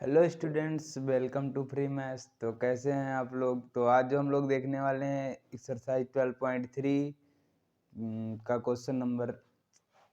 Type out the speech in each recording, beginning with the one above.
Hello students, welcome to free maths. तो कैसे हैं आप लोग? तो आज जो हम लोग देखने वाले हैं एक्सरसाइज 12.3 का क्वेश्चन नंबर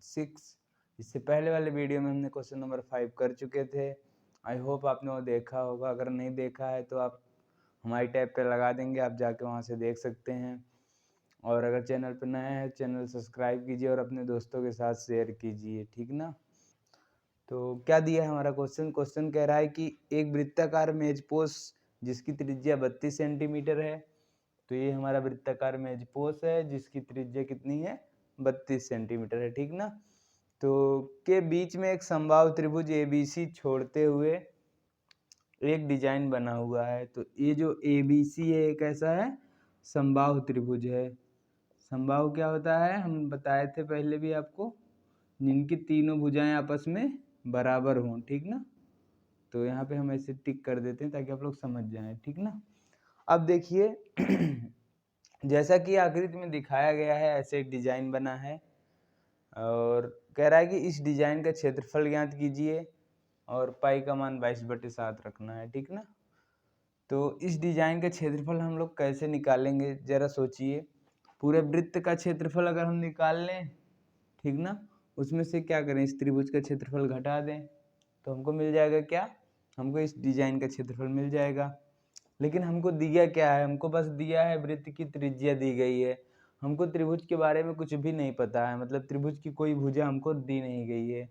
6। इससे पहले वाले वीडियो में हमने क्वेश्चन नंबर 5 कर चुके थे। आई होप आपने वो देखा होगा। अगर नहीं देखा है तो आप हमारी टैब पे लगा देंगे, आप जाके वहाँ से देख सकते हैं। और अगर चैनल पर नए हैं चैनल सब्सक्राइब कीजिए और अपने दोस्तों के साथ शेयर कीजिए, ठीक ना। तो क्या दिया है हमारा क्वेश्चन कह रहा है कि एक वृत्ताकार मेजपोश जिसकी त्रिज्या 32 सेंटीमीटर है। तो ये हमारा वृत्ताकार मेजपोश है जिसकी त्रिज्या कितनी है? 32 सेंटीमीटर है, ठीक ना। तो के बीच में एक समबाहु त्रिभुज ABC छोड़ते हुए एक डिजाइन बना हुआ है। तो ये जो ABC है एक ऐसा है समबाहु त्रिभुज है। समबाहु क्या होता है? हम बताए थे पहले भी आपको, जिनकी तीनों भुजाएं आपस में बराबर हों, ठीक ना। तो यहाँ पे हम ऐसे टिक कर देते हैं ताकि आप लोग समझ जाएं, ठीक ना। अब देखिए जैसा कि आकृति में दिखाया गया है ऐसे एक डिजाइन बना है और कह रहा है कि इस डिजाइन का क्षेत्रफल ज्ञात कीजिए और पाई का मान 22/7 रखना है, ठीक ना। तो इस डिजाइन का क्षेत्रफल हम लोग कैसे निकालेंगे जरा सोचिए। पूरे वृत्त का क्षेत्रफल अगर हम निकाल लें, ठीक ना, उसमें से क्या करें, इस त्रिभुज का क्षेत्रफल घटा दें तो हमको मिल जाएगा क्या? हमको इस डिजाइन का क्षेत्रफल मिल जाएगा। लेकिन हमको दिया क्या है? हमको बस दिया है वृत्त की त्रिज्या दी गई है। हमको त्रिभुज के बारे में कुछ भी नहीं पता है, मतलब त्रिभुज की कोई भुजा हमको दी नहीं गई है।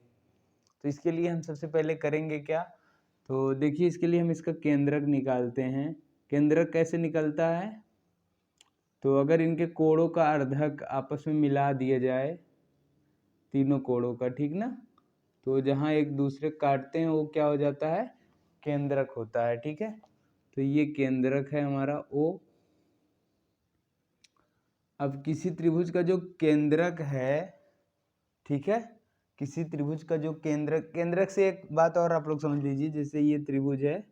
तो इसके लिए हम सबसे पहले करेंगे क्या? तो देखिए इसके लिए हम इसका केंद्रक निकालते हैं। केंद्रक कैसे निकलता है? तो अगर इनके कोणों का अर्धक आपस में मिला दिया जाए, तीनों कोणों का, ठीक ना, तो जहाँ एक दूसरे काटते हैं वो क्या हो जाता है? केंद्रक होता है, ठीक है। तो ये केंद्रक है हमारा O। अब किसी त्रिभुज का जो केंद्रक है, ठीक है, किसी त्रिभुज का जो केंद्रक से एक बात और आप लोग समझ लीजिए। जैसे ये त्रिभुज है,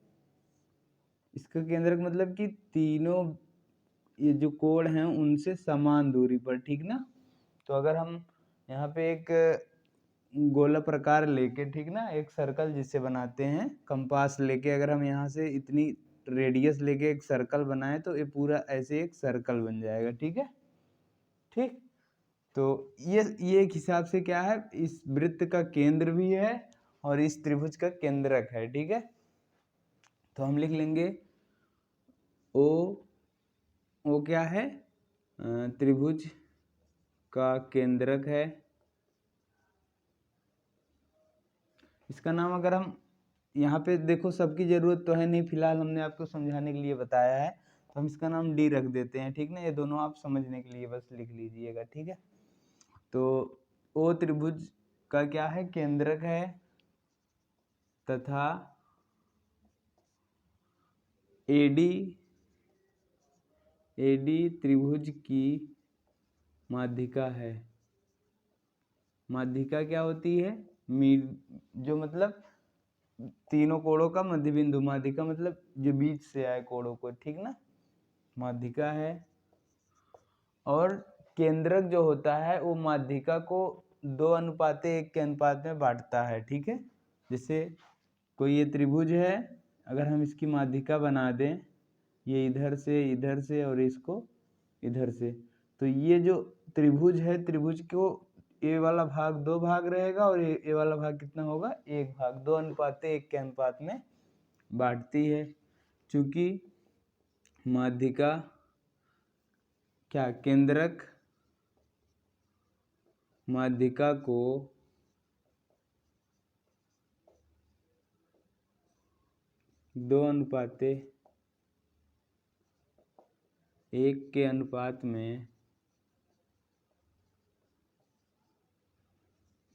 इसका केंद्रक मतलब कि तीनों ये जो कोण हैं उनसे समान दूरी पर, ठीक ना। तो अगर हम यहाँ पे एक गोला प्रकार लेके, ठीक ना, एक सर्कल जिससे बनाते हैं कंपास लेके, अगर हम यहाँ से इतनी रेडियस लेके एक सर्कल बनाए तो ये पूरा ऐसे एक सर्कल बन जाएगा, ठीक है। ठीक, तो ये एक हिसाब से क्या है, इस वृत्त का केंद्र भी है और इस त्रिभुज का केंद्रक है, ठीक है। तो हम लिख लेंगे ओ क्या है? त्रिभुज का केंद्रक है। इसका नाम अगर हम यहाँ पे देखो, सबकी जरूरत तो है नहीं, फिलहाल हमने आपको समझाने के लिए बताया है, तो हम इसका नाम डी रख देते हैं, ठीक ना। ये दोनों आप समझने के लिए बस लिख लीजिएगा, ठीक है। तो ओ त्रिभुज का क्या है? केंद्रक है तथा एडी त्रिभुज की माध्यिका है। माध्यिका क्या होती है? जो मतलब तीनों कोणों का मध्य बिंदु। माध्यिका मतलब जो बीच से आए कोणों को, ठीक ना, माध्यिका है। और केंद्रक जो होता है वो माध्यिका को 2:1 के अनुपात में बांटता है, ठीक है। जैसे कोई ये त्रिभुज है, अगर हम इसकी माध्यिका बना दें, ये इधर से और इसको इधर से, तो ये जो त्रिभुज है, त्रिभुज को ए वाला भाग 2 भाग रहेगा और ए वाला भाग कितना होगा? 1 भाग। 2:1 के अनुपात में बांटती है। चूंकि माध्यिका क्या, केंद्रक माध्यिका को 2:1 के अनुपात में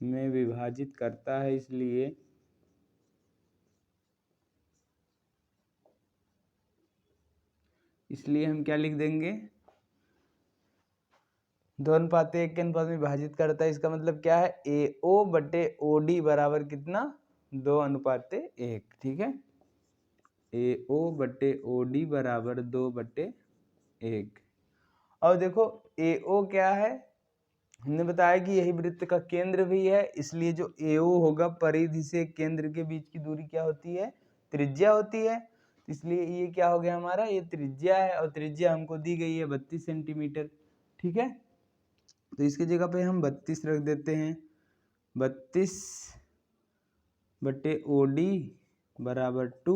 विभाजित करता है, इसलिए हम क्या लिख देंगे? 2:1 के अनुपात में विभाजित करता है। इसका मतलब क्या है? AO/OD बराबर कितना? 2:1, ठीक है। AO/OD बराबर 2/1। और देखो AO क्या है? हमने बताया कि यही वृत्त का केंद्र भी है, इसलिए जो AO होगा, परिधि से केंद्र के बीच की दूरी क्या होती है? त्रिज्या होती है, इसलिए ये क्या हो गया हमारा, ये त्रिज्या है और त्रिज्या हमको दी गई है 32 सेंटीमीटर। ठीक है, तो इसकी जगह पे हम 32 रख देते हैं, 32 बटे OD बराबर 2,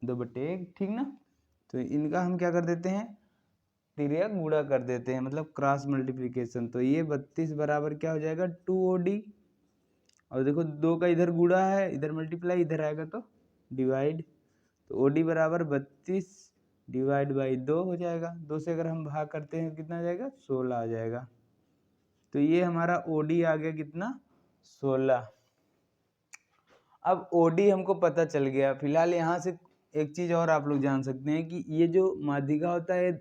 2/1, ठीक ना। तो इनका हम क्या कर देते हैं, तिर्यक गुणा कर देते हैं, मतलब क्रॉस मल्टीप्लिकेशन। तो ये 32 बराबर क्या हो जाएगा 2OD, और देखो 2 का इधर गुणा है, इधर मल्टीप्लाई, इधर आएगा तो डिवाइड। तो OD बराबर 32 डिवाइड बाई 2 हो जाएगा, 2 से अगर हम भाग करते हैं कितना आ जाएगा, 16 आ जाएगा। तो ये हमारा OD आ गया कितना, 16। अब OD हमको पता चल गया। फिलहाल यहाँ से एक चीज और आप लोग जान सकते हैं कि ये जो माध्यिका होता है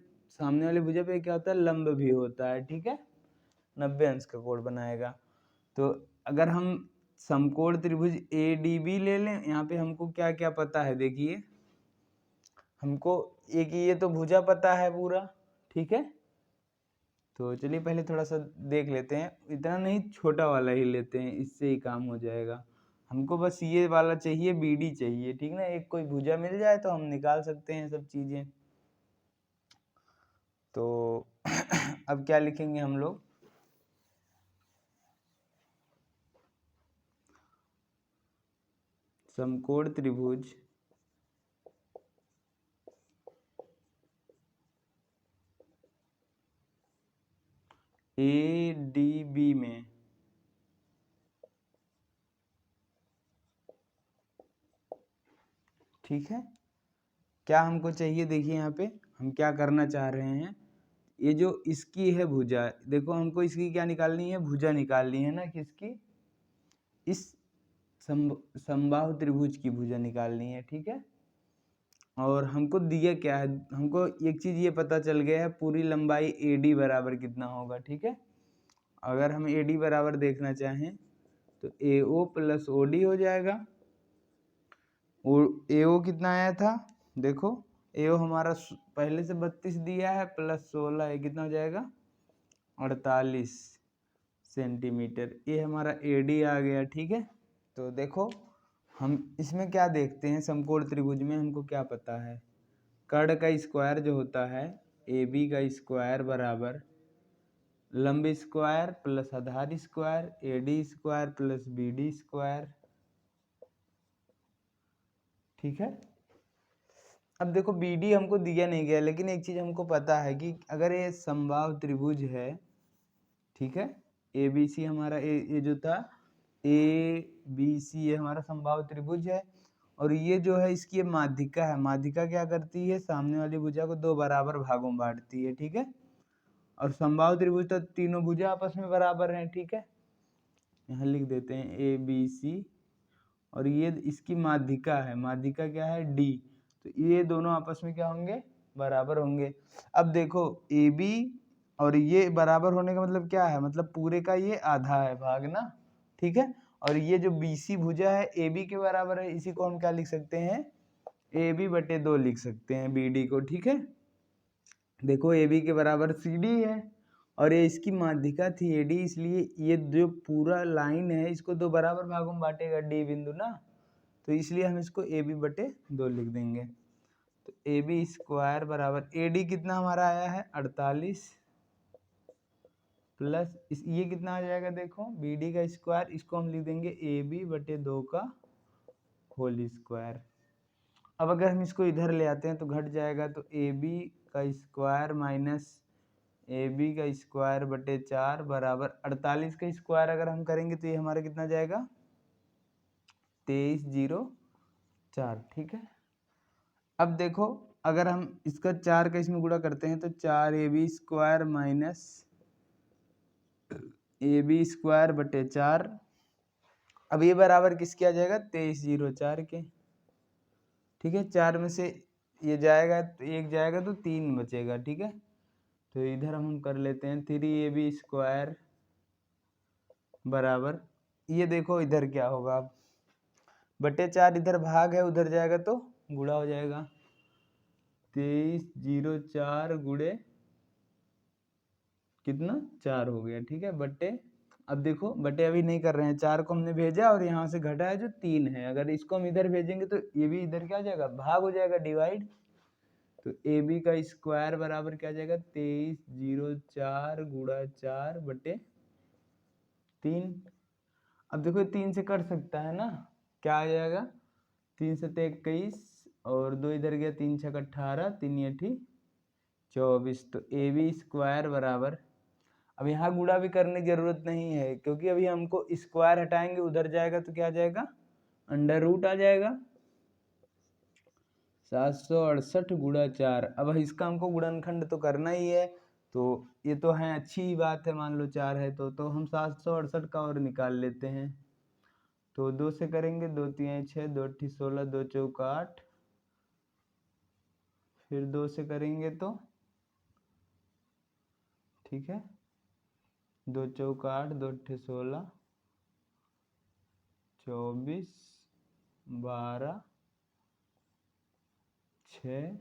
सामने वाले भुजा पे क्या होता है, लंब भी होता है। ठीक है, 90 अंश का कोण बनाएगा। तो अगर हम समकोण त्रिभुज ADB ले लें, यहाँ पे हमको क्या क्या पता है, देखिए हमको एक ये तो भुजा पता है पूरा। ठीक है, तो चलिए पहले थोड़ा सा देख लेते हैं, इतना नहीं छोटा वाला ही लेते हैं, इससे ही काम हो जाएगा। हमको बस ये वाला चाहिए, BD चाहिए, ठीक ना। एक कोई भुजा मिल जाए तो हम निकाल सकते हैं सब चीजें। तो अब क्या लिखेंगे हम लोग, समकोण त्रिभुज ADB में ठीक है, क्या हमको चाहिए, देखिए यहाँ पे हम क्या करना चाह रहे हैं, ये जो इसकी है भुजा, देखो हमको इसकी क्या निकालनी है, भुजा निकालनी है ना, किसकी, इस समबाहु त्रिभुज की भुजा निकालनी है। ठीक है, और हमको दिया क्या है, हमको एक चीज ये पता चल गया है, पूरी लंबाई AD बराबर कितना होगा। ठीक है, अगर हम AD बराबर देखना चाहें तो AO प्लस OD हो जाएगा। AO कितना आया था, देखो AO हमारा पहले से 32 दिया है, प्लस 16 ये कितना हो जाएगा, 48 सेंटीमीटर। ये हमारा AD आ गया। ठीक है, तो देखो हम इसमें क्या देखते हैं, समकोण त्रिभुज में हमको क्या पता है, कर्ण का स्क्वायर जो होता है AB का स्क्वायर बराबर लंब स्क्वायर प्लस आधार square AD square plus BD square. ठीक है, अब देखो BD हमको दिया नहीं गया, लेकिन एक चीज हमको पता है कि अगर ये समबाहु त्रिभुज है, ठीक है, ABC हमारा ये जो था ABC ये हमारा समबाहु त्रिभुज है, और ये जो है इसकी ये माध्यिका है। माध्यिका क्या करती है, सामने वाली भुजा को 2 बराबर भागों में बांटती है। ठीक है, और समबाहु त्रिभुज तो तीनों भुजा आपस में बराबर हैं। ठीक है, यहाँ लिख देते हैं ABC, और ये इसकी माध्यिका है, माध्यिका क्या है D, तो ये दोनों आपस में क्या होंगे, बराबर होंगे। अब देखो AB और ये बराबर होने का मतलब क्या है, मतलब पूरे का ये आधा है भाग ना। ठीक है, और ये जो BC भुजा है AB के बराबर है, इसी को हम क्या लिख सकते हैं, AB बटे 2 लिख सकते हैं BD को। ठीक है, देखो AB के बराबर CD है, और ये इसकी माध्यिका थी AD, इसलिए ये जो पूरा लाइन है इसको 2 बराबर भागों में बांटेगा D बिंदु ना, तो इसलिए हम इसको AB बटे 2 लिख देंगे। तो AB स्क्वायर बराबर AD कितना हमारा आया है 48, प्लस ये कितना आ जाएगा, देखो BD का स्क्वायर, इसको हम लिख देंगे AB बटे 2 का होल स्क्वायर। अब अगर हम इसको इधर ले आते हैं तो घट जाएगा, तो AB का स्क्वायर माइनस AB का स्क्वायर बटे 4 बराबर 48 का स्क्वायर अगर हम करेंगे तो ये हमारा कितना जाएगा, 2304। ठीक है, अब देखो अगर हम इसका 4 का इसमें गुणा करते हैं तो 4AB square minus AB square बटे 4, अब ये बराबर किसके आ जाएगा, 2304 के। ठीक है, 4 में से ये जाएगा तो 1 जाएगा तो 3 बचेगा। ठीक है, तो इधर हम कर लेते हैं 3AB स्क्वायर बराबर, ये देखो इधर क्या होगा, अब बटे 4 इधर भाग है, उधर जाएगा तो गुणा हो जाएगा, 2304 गुणे कितना 4 हो गया। ठीक है, बटे, अब देखो बटे अभी नहीं कर रहे हैं, 4 को हमने भेजा और यहाँ से घटा है जो 3 है, अगर इसको हम इधर भेजेंगे तो ये भी इधर क्या हो जाएगा, भाग हो जाएगा, डिवाइड। तो ए बी का स्क्वायर बराबर क्या आ जाएगा, 2304 गुणा 4 बटे 3। अब देखो 3 से कट सकता है ना, क्या आ जाएगा, 3 से 21 और 2 इधर गया, 3 छक 18, 3 8 24। तो ए बी स्क्वायर बराबर, अब यहाँ गुणा भी करने की जरूरत नहीं है क्योंकि अभी हमको स्क्वायर हटाएंगे, उधर जाएगा तो क्या आ जाएगा, अंडर रूट आ जाएगा। 768 गुणा 4। अब इसका हमको गुणनखंड तो करना ही है, तो ये तो है अच्छी बात है, मान लो 4 है तो हम 768 का और निकाल लेते हैं। तो 2 से करेंगे, 2 3 6, 2 8 16, 2 4 8, फिर 2 से करेंगे तो ठीक है, 2 4 8, 2 8 16, 24 12 6,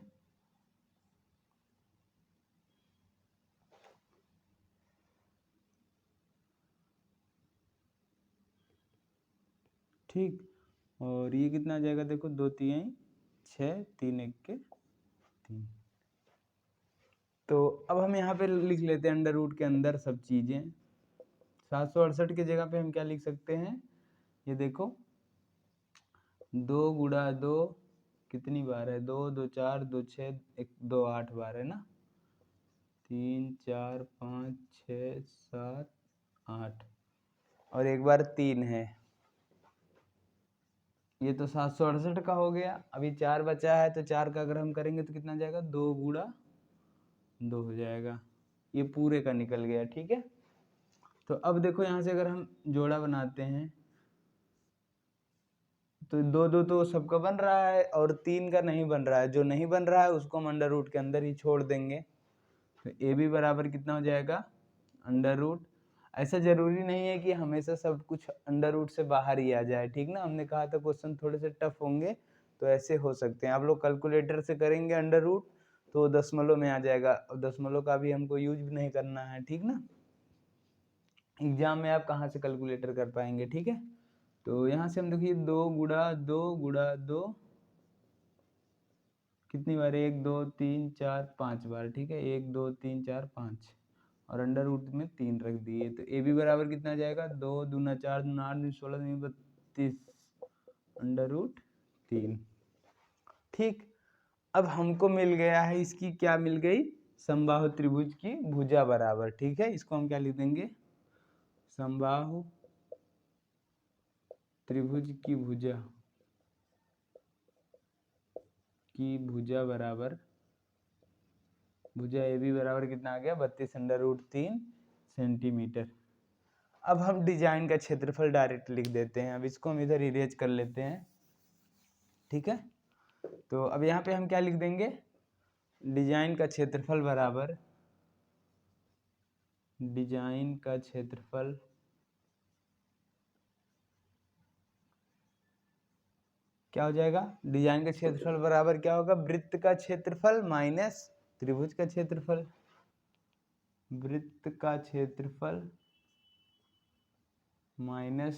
ठीक। और ये कितना आ जाएगा, देखो 2 3 6, 3 1 के 3। तो अब हम यहाँ पे लिख लेते हैं अंडर रूट के अंदर सब चीज़ें। 768 की जगह पे हम क्या लिख सकते हैं, ये देखो 2 गुणा 2 कितनी बार है, 2 2 4 2 6 1 2 8 बार है ना, 3 4 5 6 7 8 और एक बार 3 है। ये तो 768 का हो गया। अभी 4 बचा है, तो 4 का अगर हम करेंगे तो कितना जाएगा, 2 गुणा 2 हो जाएगा, ये पूरे का निकल गया, ठीक है। तो अब देखो यहाँ से अगर हम जोड़ा बनाते हैं तो 2 2 तो सबका बन रहा है और 3 का नहीं बन रहा है, जो नहीं बन रहा है उसको हम अंडर रूट के अंदर ही छोड़ देंगे। तो ए बी बराबर कितना हो जाएगा, अंडर रूट। ऐसा जरूरी नहीं है कि हमेशा सब कुछ अंडर रूट से बाहर ही आ जाए, ठीक ना, हमने कहा था क्वेश्चन थोड़े से टफ होंगे तो ऐसे हो सकते हैं। आप लोग कैलकुलेटर से करेंगे अंडर रूट तो दशमलव में आ जाएगा, और दशमलव का भी हमको यूज भी नहीं करना है, ठीक ना, एग्जाम में आप कहाँ से कैलकुलेटर कर पाएंगे, ठीक है। तो यहाँ से हम देखिए 2 गुणा 2 गुणा 2 कितनी बार, 1 2 3 4 5 बार, ठीक है, 1 2 3 4 5 और अंडर रूट में 3 रख दिए। तो ए बी बराबर कितना जाएगा, 2 दूना 4 दूना 8 दूना 16 दूना 32 अंडर रूट 3, ठीक। अब हमको मिल गया है, इसकी क्या मिल गई, समबाहु त्रिभुज की भुजा बराबर, ठीक है। इसको हम क्या लिख देंगे, समबाहु त्रिभुज की भुजा बराबर, भुजा ए बी बराबर कितना आ गया, 32 अंडर रूट 3 सेंटीमीटर। अब हम डिजाइन का क्षेत्रफल डायरेक्ट लिख देते हैं, अब इसको हम इधर इरेज कर लेते हैं, ठीक है। तो अब यहाँ पे हम क्या लिख देंगे, डिजाइन का क्षेत्रफल बराबर, डिजाइन का क्षेत्रफल क्या हो जाएगा, डिजाइन का क्षेत्रफल बराबर क्या होगा, वृत्त का क्षेत्रफल माइनस त्रिभुज का क्षेत्रफल, वृत्त का क्षेत्रफल माइनस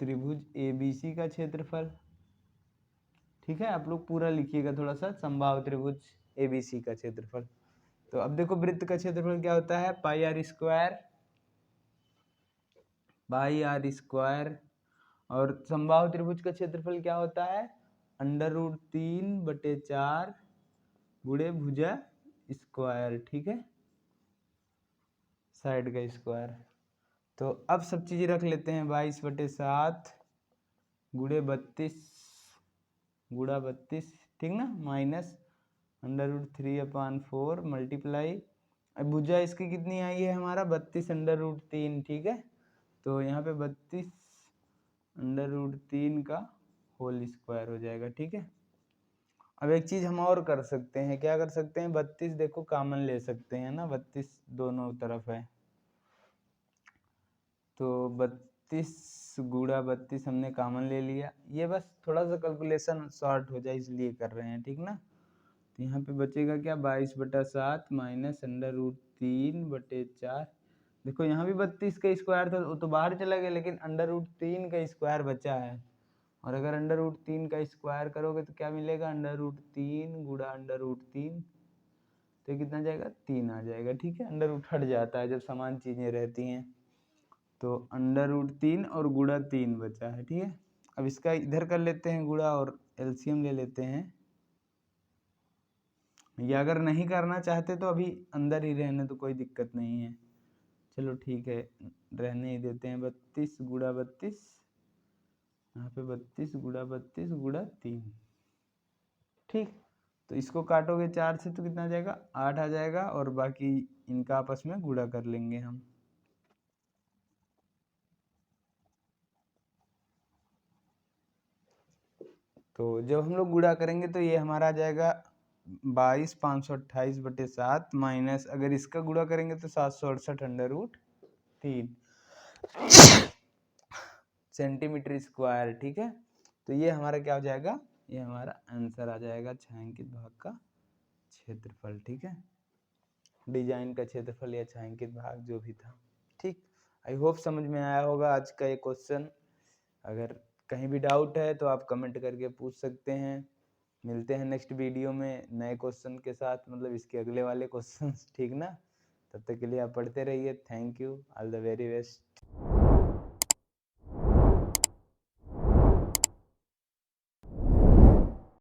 त्रिभुज एबीसी का क्षेत्रफल, ठीक है। आप लोग पूरा लिखिएगा थोड़ा सा, समबाहु त्रिभुज एबीसी का क्षेत्रफल। तो अब देखो वृत्त का क्षेत्रफल क्या होता है, पाई आर स्क्वायर, और समबाहु त्रिभुज का क्षेत्रफल क्या होता है, अंडर रूट 3/4 गुणे भुजा स्क्वायर, ठीक है, साइड का स्क्वायर। तो अब सब चीजें रख लेते हैं, 22/7 गुणे 32 गुणा 32, ठीक ना, माइनस अंडर रूट 3/4 मल्टीप्लाई, अब भुजा इसकी कितनी आई है हमारा, 32 अंडर रूट 3, ठीक है। तो यहाँ पे 32 अंडर रूट 3 का होल स्क्वायर हो जाएगा, ठीक है। अब एक चीज हम और कर सकते हैं, क्या कर सकते हैं, 32 देखो कॉमन ले सकते हैं ना, 32 दोनों तरफ है, तो 32 गुणा 32 हमने कॉमन ले लिया, ये बस थोड़ा सा कैलकुलेशन शॉर्ट हो जाए इसलिए कर रहे हैं, ठीक ना। तो यहाँ पे बचेगा क्या, 22/7 माइनस अंडर रूट 3/4, देखो यहाँ भी 32 का स्क्वायर था, वो तो बाहर चला गया, लेकिन √3 का स्क्वायर बचा है। और अगर √3 का स्क्वायर करोगे तो क्या मिलेगा, √3 गुणा √3, तो ये कितना जाएगा, 3 आ जाएगा। ठीक है, अंडर रूट हट जाता है जब समान चीजें रहती हैं। तो √3 और गुणा 3 बचा है। ठीक है, अब इसका इधर कर लेते हैं गुणा और एलसीएम ले लेते हैं। या अगर नहीं करना चाहते तो अभी अंदर ही रहने, तो कोई दिक्कत नहीं है। चलो ठीक है, रहने ही देते हैं। 32 गुणा 32, यहाँ पे 32 गुणा 32 गुणा 3। ठीक, तो इसको काटोगे 4 से तो कितना आ जाएगा, 8 आ जाएगा, और बाकी इनका आपस में गुणा कर लेंगे हम। तो जब हम लोग गुणा करेंगे तो ये हमारा आ जाएगा 22,528/7 माइनस, अगर इसका गुणा करेंगे तो 768 √3 सेंटीमीटर स्क्वायर। ठीक है, तो ये हमारा क्या हो जाएगा, ये हमारा आंसर आ जाएगा छायांकित भाग का क्षेत्रफल। ठीक है, डिजाइन का क्षेत्रफल या छायांकित भाग जो भी था। ठीक, आई होप समझ में आया होगा आज का ये क्वेश्चन। अगर कहीं भी डाउट है तो आप कमेंट करके पूछ सकते हैं। मिलते हैं नेक्स्ट वीडियो में नए क्वेश्चन के साथ, मतलब इसके अगले वाले क्वेश्चन। ठीक ना, तब तक के लिए आप पढ़ते रहिए। Thank you, all the very best.